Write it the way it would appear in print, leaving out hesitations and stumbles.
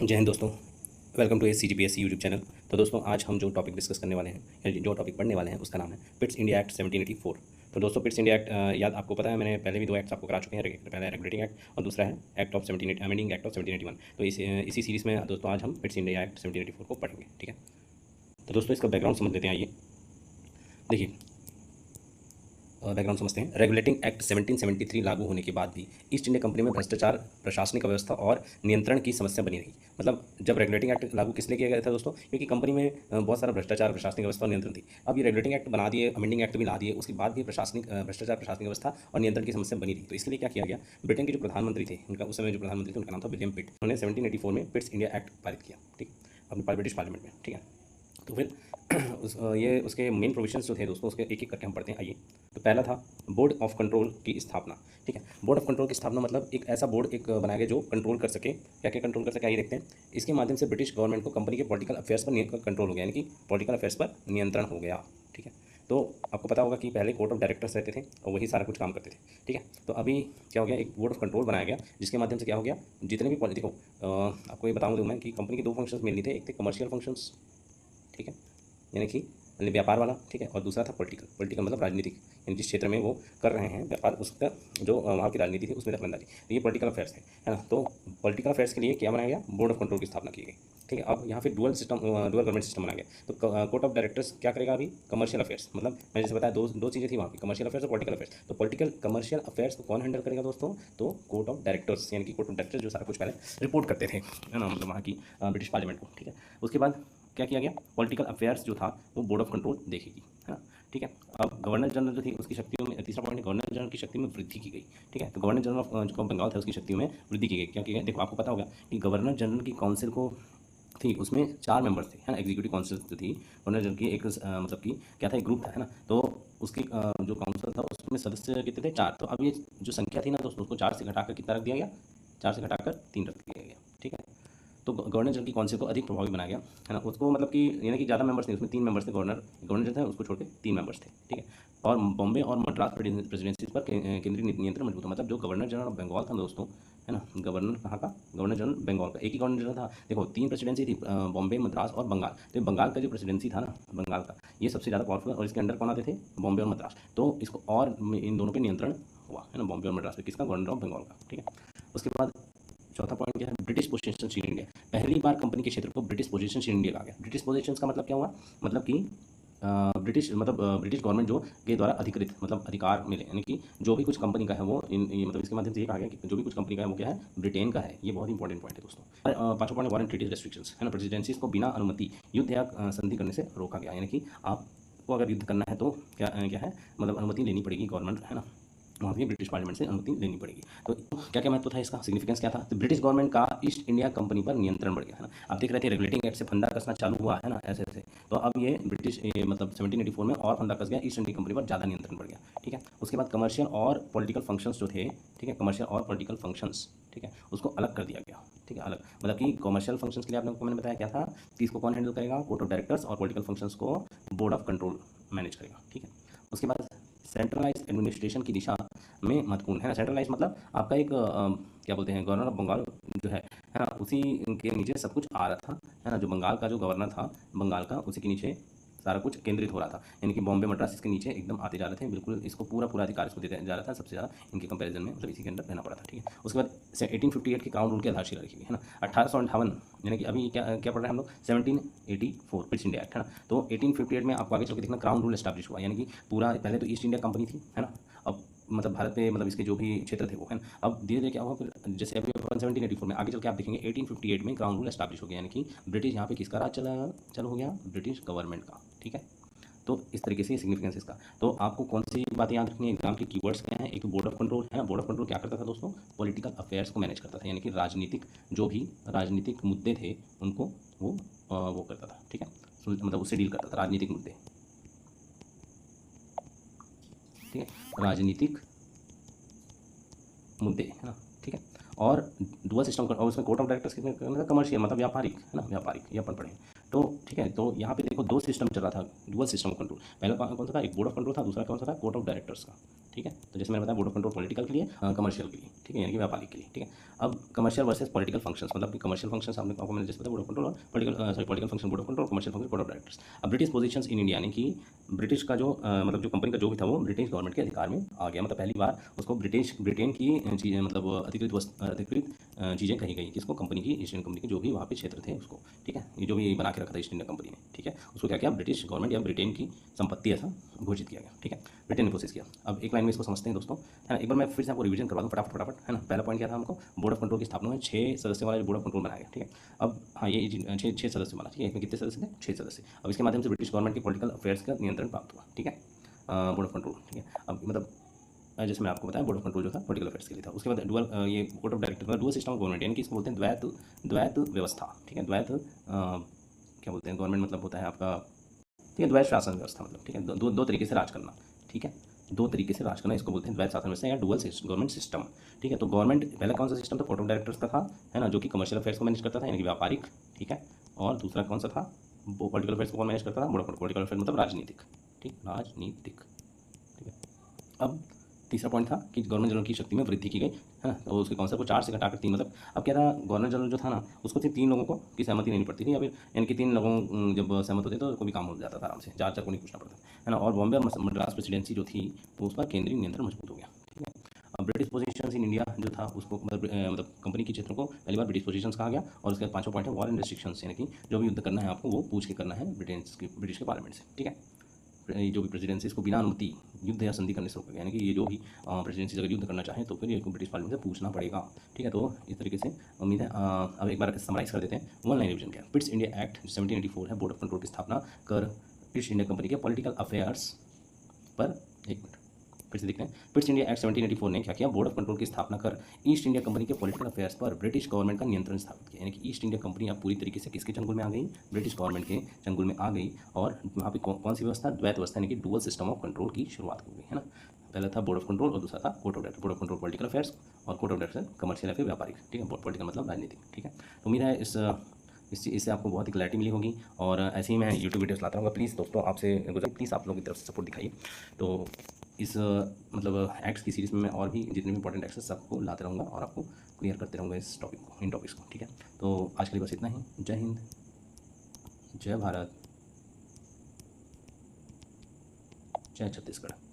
जय हिंद दोस्तों। Welcome to CGPSC YouTube channel. तो दोस्तों आज हम जो टॉपिक डिस्कस करने वाले हैं या जो टॉपिक पढ़ने वाले हैं उसका नाम है पिट्स इंडिया एक्ट 1784। तो दोस्तों पिट्स इंडिया एक्ट याद आपको पता है, मैंने पहले भी दो एक्ट्स आपको करा चुके हैं। पहला है रेगुलेटिंग एक्ट और दूसरा है act of 17 amending act of 1781। तो इसी सीरीज़ में दोस्तों आज हम पिट्स इंडिया एक्ट 1784 को पढ़ेंगे। ठीक है, तो दोस्तों इसका बैकग्राउंड समझ लेते हैं। आइए देखिए, बैकग्राउंड समझते हैं। रेगुलेटिंग एक्ट 1773 लागू होने के बाद भी ईस्ट इंडिया कंपनी में भ्रष्टाचार, प्रशासनिक व्यवस्था और नियंत्रण की समस्या बनी रही। मतलब जब रेगुलेटिंग एक्ट लागू किस लिए किया गया था दोस्तों? क्योंकि कंपनी में बहुत सारा भ्रष्टाचार, प्रशासनिक व्यवस्था और नियंत्रण थी। अब ये रेगुलेटिंग एक्ट बना दिए, अमेंडिंग एक्ट भी ला दिए, उसके बाद भी प्रशासनिक भ्रष्टाचार, प्रशासनिक व्यवस्था और नियंत्रण की समस्या बनी रही। तो इसके लिए क्या किया गया? ब्रिटेन के जो प्रधानमंत्री थे, उनका उस समय जो प्रधानमंत्री थे उनका नाम था विलियम पिट। उन्होंने 1784 में पिट्स इंडिया एक्ट पारित किया। ठीक, अपने ब्रिटिश पार्लियामेंट में। ठीक है, तो फिर ये उसके मेन प्रोविजंस जो थे दोस्तों, उसके एक एक करके हम पढ़ते हैं। आइए, तो पहला था बोर्ड ऑफ कंट्रोल की स्थापना। ठीक है, बोर्ड ऑफ कंट्रोल की स्थापना मतलब एक ऐसा बोर्ड एक बनाया गया जो कंट्रोल कर सके। क्या क्या कंट्रोल कर सके आइए देखते हैं। इसके माध्यम से ब्रिटिश गवर्नमेंट को कंपनी के पॉलिटिकल अफेयर्स पर कंट्रोल हो गया, यानी कि पॉलिटिकल अफेयर्स पर नियंत्रण हो गया। ठीक है, तो आपको पता होगा कि पहले कोर्ट ऑफ डायरेक्टर्स रहते थे और वही सारा कुछ काम करते थे। ठीक है, तो अभी क्या हो गया, एक बोर्ड ऑफ कंट्रोल बनाया गया जिसके माध्यम से क्या हो गया, जितने भी देखो आपको ये बताऊँ मैं कि कंपनी के दो फंक्शंस मेनली थे। एक थे कमर्शियल फंक्शंस, ठीक है, यानी कि व्यापार वाला। ठीक है, और दूसरा था पॉलिटिकल। पॉलिटिकल मतलब राजनीतिक, यानी जिस क्षेत्र में वो कर रहे हैं व्यापार, उसका जो वहाँ की राजनीति थी उसमें दखलंदाजी। तो ये पॉलिटिकल अफेयर्स है ना। तो पॉलिटिकल अफेयर्स के लिए क्या बनाया गया? बोर्ड ऑफ कंट्रोल की स्थापना की गई। ठीक है, अब यहाँ पे डुअल गवर्नमेंट सिस्टम बनाया गया। तो कोर्ट ऑफ डायरेक्टर्स क्या करेगा अभी? कमर्शियल अफेयर्स, मतलब मैं जैसे बताया दो चीज़ें थी वहाँ की, कमर्शियल अफेयर्स और पॉलिटिकल अफेयर्स। तो पॉलिटिकल कमर्शियल अफेयर्स को कौन हैंडल करेगा दोस्तों? तो कोर्ट ऑफ डायरेक्टर्स, यानी कि कोर्ट ऑफ डायरेक्टर्स जो सारा कुछ पहले रिपोर्ट करते थे, है ना, मतलब वहाँ की ब्रिटिश पार्लियामेंट को। ठीक है, उसके बाद क्या किया गया? पॉलिटिकल अफेयर्स जो था वो बोर्ड ऑफ कंट्रोल देखेगी, है ना। ठीक है, अब गवर्नर जनरल जो थी उसकी शक्तियों में, तीसरा पॉइंट, गवर्नर जनरल की शक्ति में वृद्धि की गई। ठीक है, तो गवर्नर जनरल ऑफ जो बंगाल था उसकी शक्तियों में वृद्धि की गई। क्या किया गया? देखो आपको पता होगा कि गवर्नर जनरल की काउंसिल को थी, उसमें 4 मेंबर्स थे, है ना। एग्जीक्यूटिव काउंसिल जो थी गवर्नर जनरल की, एक मतलब कि क्या था, एक ग्रुप था, है ना। तो उसकी जो काउंसिल था उसमें सदस्य कितने थे? 4। तो अब ये जो संख्या थी ना दोस्तों, उसको 4 से घटाकर कितना रख दिया गया? 4 से घटाकर 3 रख दिया गया। ठीक है, तो गवर्नर जनरल की काउंसिल को अधिक प्रभावी बनाया गया, है ना। उसको मतलब कि यानी कि ज़्यादा मेंबर्स नहीं, उसमें 3 मेंबर्स थे। गवर्नर जो था उसको छोड़ के 3 मेंबर्स थे। ठीक है, और बॉम्बे और मद्रास प्रेसिडेंसी पर केंद्रीय नियंत्रण मजबूत था। मतलब जो गवर्नर जनरल ऑफ बंगाल था दोस्तों, है ना, गवर्नर कहाँ का? गवर्नर जनरल बंगाल का। एक ही गवर्नर जनरल था। देखो 3 प्रेसिडेंसी थी, बॉम्बे, मद्रास और बंगाल। तो बंगाल का जो प्रेसिडेंसी था ना, बंगाल का, ये सबसे ज़्यादा पावरफुल, और इसके अंडर कौन आते थे? बॉम्बे और मद्रास। तो इसको और इन दोनों पर नियंत्रण हुआ, है ना, बॉम्बे और मद्रास पे। किसका? गवर्नर ऑफ बंगाल का। ठीक है, उसके बाद चौथा पॉइंट क्या है? British possession in India. पहली बार कंपनी के क्षेत्र को ब्रिटिश पोजेशन इन इंडिया कहा गया। ब्रिटिश पोजेशन का मतलब क्या हुआ? मतलब कि ब्रिटिश गवर्नमेंट जो के द्वारा अधिकृत, मतलब अधिकार मिले, यानी कि जो भी कुछ कंपनी का है वो मतलब इसके माध्यम से ये कहा गया कि जो भी कुछ कंपनी का है वो क्या है? ब्रिटेन का है। ये बहुत इंपॉर्टेंट पॉइंट है दोस्तों। पांचवा पॉइंट, वॉरेंट ट्रीटीज रेस्ट्रिक्शंस, है ना। प्रेसिडेंसीज को बिना अनुमति युद्ध या संधि करने से रोका गया, यानी कि आपको अगर युद्ध करना है तो क्या क्या है, मतलब अनुमति लेनी पड़ेगी गवर्नमेंट, है ना, वहाँ भी ब्रिटिश पार्लियामेंट से अनुमति लेनी पड़ेगी। तो क्या क्या महत्व था इसका, सिग्निफिकेंस क्या था? तो ब्रिटिश गवर्नमेंट का ईस्ट इंडिया कंपनी पर नियंत्रण बढ़ गया, है ना। आप देख रहे थे रेगुलेटिंग एक्ट से फंदा कसना चालू हुआ, है ना, ऐसे ऐसे। तो अब ये ब्रिटिश मतलब 1784 में और फंदा कस गया, ईस्ट इंडिया कंपनी पर ज़्यादा नियंत्रण बढ़ गया। ठीक है, उसके बाद कमर्शियल और पॉलिटिकल फंक्शंस जो थे, ठीक है, कमर्शियल और पॉलिटिकल फंक्शंस, ठीक है, उसको अलग कर दिया गया। ठीक है, अलग मतलब कि कमर्शियल फंक्शंस के लिए आप लोगों को मैंने बताया क्या था कि इसको कौन हैंडल करेगा? कोर्ट ऑफ डायरेक्टर्स, और पॉलिटिकल फंक्शंस को बोर्ड ऑफ कंट्रोल मैनेज करेगा। ठीक है, उसके बाद सेंट्रलाइज एडमिनिस्ट्रेशन की दिशा में महत्वपूर्ण, है ना। सेंट्रलाइज मतलब आपका एक क्या बोलते हैं, गवर्नर ऑफ बंगाल जो है ना, उसी के नीचे सब कुछ आ रहा था, है ना। जो बंगाल का जो गवर्नर था बंगाल का, उसी के नीचे सारा कुछ केंद्रित हो रहा था, यानी कि बॉम्बे मद्रास इसके नीचे एकदम आते जा रहे थे, बिल्कुल इसको पूरा पूरा अधिकार इसको देते जा रहा था, सबसे ज़्यादा इनके कंपैरिजन में, मतलब इसी के अंदर रहना पड़ा था। ठीक है, उसके बाद 1858 के क्राउन रूल की आधारशिला रखी गई, है ना। 1858, यानी कि अभी क्या क्या पढ़ रहे हैं हम लोग? 1784 पिट्स इंडिया एक्ट, है ना। तो 1858 में आपको आगे चल के देखना क्राउन रूल एस्टैब्लिश हुआ, यानी कि पूरा पहले तो ईस्ट इंडिया कंपनी थी, है ना। अब मतलब भारत पे मतलब इसके जो भी क्षेत्र थे वो, है ना। अब धीरे धीरे क्या हुआ, फिर जैसे अभी 1784 में, आगे चल के आप देखेंगे 1858 में क्राउन रूल एस्टैब्लिश हो गया, यानी कि ब्रिटिश यहाँ पे किसका राज चलो हो गया? ब्रिटिश गवर्नमेंट का। ठीक है, तो इस तरीके से सिग्निफिकेंस इसका। तो आपको कौन सी बातें याद रखनी है? एग्जाम के कीवर्ड्स क्या हैं? एक तो बोर्ड ऑफ कंट्रोल, है ना। बोर्ड ऑफ कंट्रोल क्या करता था दोस्तों? पॉलिटिकल अफेयर्स को मैनेज करता था, यानी कि राजनीतिक जो भी राजनीतिक मुद्दे थे उनको वो करता था। ठीक है, मतलब उससे डील करता था, राजनीतिक मुद्दे। ठीक है, राजनीतिक मुद्दे, है ना। ठीक है, और डुअल सिस्टम और उसमें कोर्ट ऑफ डायरेक्टर्स कितने करना था? कमर्शियल मतलब व्यापारिक, है ना, व्यापारिक, ये अपन पढ़े। तो ठीक है, तो यहाँ पे देखो दो सिस्टम चल रहा था, डुअल सिस्टम ऑफ कंट्रोल। पहला कौन सा था, एक बोर्ड ऑफ कंट्रोल था, दूसरा कौन सा था, कोर्ट ऑफ डायरेक्टर्स का। ठीक है, तो जैसे मैंने बताया बोर्ड ऑफ कंट्रोल पॉलिटिकल के लिए, कमर्शियल के लिए, ठीक है, यानी कि व्यापारिक के लिए। ठीक है, अब कमर्शियल वर्सेस पॉलिटिकल फंक्शंस, मतलब कि कमर्शियल फंक्शंस आपको मैंने जैसे बताया बोर्ड ऑफ कंट्रोल और political function board of control, commercial function board of directors. अब ब्रिटिश पोजीशंस इन इंडिया, यानी कि ब्रिटिश का जो मतलब जो कंपनी का जो भी था वो ब्रिटिश गवर्नमेंट के अधिकार में आ गया, मतलब पहली बार उसको ब्रिटेन की चीज़ें, मतलब अधिकृत चीज़ें कही गई, किसको, कंपनी की, ईस्ट इंडियन कंपनी के जो भी वहाँ पे क्षेत्र थे उसको। ठीक है, ये जो भी बना के रखा था ईस्ट इंडिया कंपनी ने, ठीक है, उसको क्या किया, ब्रिटिश गवर्नमेंट या ब्रिटेन की संपत्ति ऐसा घोषित किया गया। ठीक है, ब्रिटेन ने प्रोसेस किया। अब एक लाइन में इसको समझते हैं दोस्तों, है ना। एक बार मैं फिर से आपको रिवीजन करवा दूँ फटाफट फटाफट, है ना। पहला पॉइंट क्या था, हमको बोर्ड ऑफ कंट्रोल की स्थापना में 6 सदस्यों वाला बोर्ड ऑफ कंट्रोल बनाया गया। ठीक है, अब हाँ ये 6 सदस्य वाला, ठीक है, इसमें कितने सदस्य थे, 6 सदस्य। अब इसके माध्यम से ब्रिटिश गवर्नमेंट की पॉलिटिकल अफेयर्स का नियंत्रण प्राप्त हुआ। ठीक है, बोर्ड ऑफ कंट्रोल। ठीक है, अब मतलब जैसे मैं आपको बताया बोर्ड ऑफ कंट्रोल जो था पॉलिटिकल अफेयर्स के लिए था। उसके बाद डुअल ये कोर्ट ऑफ डायरेक्टर का डुअल सिस्टम ऑफ गवर्नमेंट, यानी कि इसको बोलते हैं द्वैत व्यवस्था। ठीक है, क्या बोलते हैं, गवर्नमेंट मतलब होता है आपका, ठीक है, द्वैत शासन व्यवस्था, मतलब ठीक है, दो तरीके से राज करना। ठीक है, दो तरीके से राज करना, इसको बोलते हैं द्वैत शासन व्यवस्था या डुअल गवर्नमेंट सिस्टम। ठीक है, तो गवर्नमेंट पहला कौन सा सिस्टम था, कोर्ट ऑफ डायरेक्टर्स का था, है ना, जो कि कमर्शियल अफेयर्स को मैनेज करता था, यानी कि व्यापारिक। ठीक है, और दूसरा कौन सा था, वो पॉलिटिकल अफेयर्स को कौन मैनेज करता था, पॉलिटिकल अफेयर्स मतलब राजनीतिक। ठीक, राजनीतिक। ठीक है, अब तीसरा पॉइंट था कि गवर्नर जनरल की शक्ति में वृद्धि की गई, है ना। तो उसके कॉन्सेप्ट को 4 से घटाकर 3, मतलब अब क्या था, गवर्नर जनरल जो था ना उसको सिर्फ 3 लोगों को की सहमति लेनी पड़ती थी, या फिर यानी कि 3 लोगों जब सहमत होते तो कोई भी काम हो जाता था आराम से, 4 को नहीं पूछना पड़ता, है ना। और बॉम्बे और मद्रास प्रेसिडेंसी जो थी तो उसका केंद्रीय नियंत्रण मजबूत हो गया। ठीक है, अब ब्रिटिश पोजीशंस इन इंडिया जो था उसको मतलब कंपनी के क्षेत्रों को पहली बार ब्रिटिश पोजीशंस कहा गया। और उसके बाद 5वां पॉइंट है वॉर एंड रिस्ट्रिक्शंस, यानी कि जो भी युद्ध करना है आपको वो पूछ के करना है ब्रिटिश के पार्लियामेंट से। ठीक है, जो भी प्रेसिडेंसी इसको बिना अनुमति युद्ध या संधि करने से रोका गया, यानी कि ये जो भी प्रेसिडेंसी अगर युद्ध करना चाहे तो फिर ये ब्रिटिश पार्लियामेंट से पूछना पड़ेगा। ठीक है, तो इस तरीके से उम्मीद है अब एक बार समराइज कर देते हैं। वन लाइन रिविजन क्या, ब्रिटिश इंडिया एक्ट 1784 है, बोर्ड ऑफ कंट्रोल की स्थापना कर ईस्ट इंडिया कंपनी के पॉलिटिकल अफेयर्स पर, एक मिनट फिर से देखते हैं। ब्रिटिश इंडिया एक्ट 1784 ने क्या किया, बोर्ड ऑफ कंट्रोल की स्थापना कर ईस्ट इंडिया कंपनी के पॉलिटिकल अफेयर्स पर ब्रिटिश गवर्नमेंट का नियंत्रण स्थापित किया, यानी कि ईस्ट इंडिया कंपनी अब पूरी तरीके से किसके चंगुल में आ गई, ब्रिटिश गवर्नमेंट के चंगुल में आ गई। और वहाँ पे कौन सी व्यवस्था, द्वैत व्यवस्था, यानी कि डुअल सिस्टम ऑफ कंट्रोल की शुरुआत हो गई, है ना। पहला था बोर्ड ऑफ कंट्रोल और दूसरा था court of director. Board of control political affairs और कोर्ट ऑफ डायरेक्टर कमर्शियल या फिर व्यापारिक। ठीक है, पॉलिटिकल मतलब राजनीतिक। ठीक है, तो उम्मीद है इससे आपको बहुत ही क्लैरिटी मिली होगी। और ऐसे ही मैं यूट्यूब वीडियोस लाता रहूँगा। प्लीज़ दोस्तों आपसे गुजारिश, प्लीज़ आप लोगों की तरफ से सपोर्ट दिखाइए। तो इस मतलब एक्ट्स की सीरीज़ में मैं और भी जितने भी इंपॉर्टेंट एक्ट्स सबको लाते रहूँगा और आपको क्लियर करते रहूँगा इस टॉपिक को, इन टॉपिक्स को। ठीक है, तो आज के लिए बस इतना ही। जय हिंद, जय भारत, जय छत्तीसगढ़।